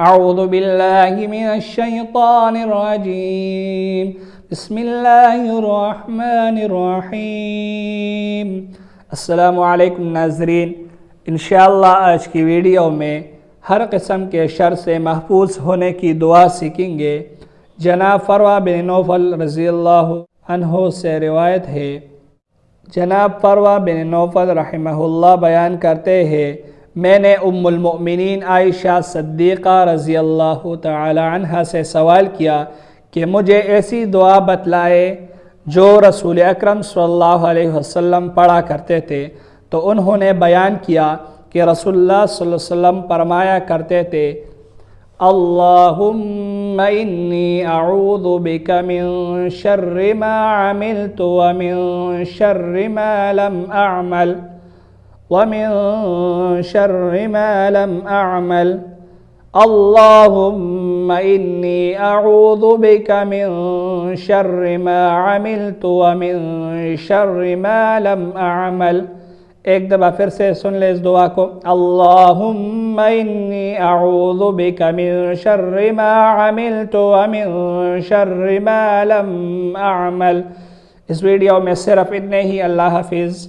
اعوذ باللہ من الشیطان الرجیم بسم اللہ الرحمن الرحیم۔ السلام علیکم ناظرین، انشاءاللہ آج کی ویڈیو میں ہر قسم کے شر سے محفوظ ہونے کی دعا سیکھیں گے۔ جناب فروہ بن نوفل رضی اللہ عنہ سے روایت ہے، جناب فروہ بن نوفل رحمہ اللہ بیان کرتے ہیں، میں نے ام المؤمنین عائشہ صدیقہ رضی اللہ تعالی عنہ سے سوال کیا کہ مجھے ایسی دعا بتلائے جو رسول اکرم صلی اللہ علیہ وسلم پڑھا کرتے تھے، تو انہوں نے بیان کیا کہ رسول اللہ صلی اللہ علیہ وسلم فرمایا کرتے تھے، اللہم انی اعوذ بک من شر ما عملت ومن شر ما لم اعمل ومن شر ما لم اعمل اللہم انی اعوذ بک من شر ما عملت ومن شر ما لم اعمل۔ ایک دفعہ پھر سے سن لے اس دعا کو، اللہم انی اعوذ بک من شر ما عملت ومن شر ما لم اعمل۔ اس ویڈیو میں صرف اتنے ہی۔ اللہ حافظ۔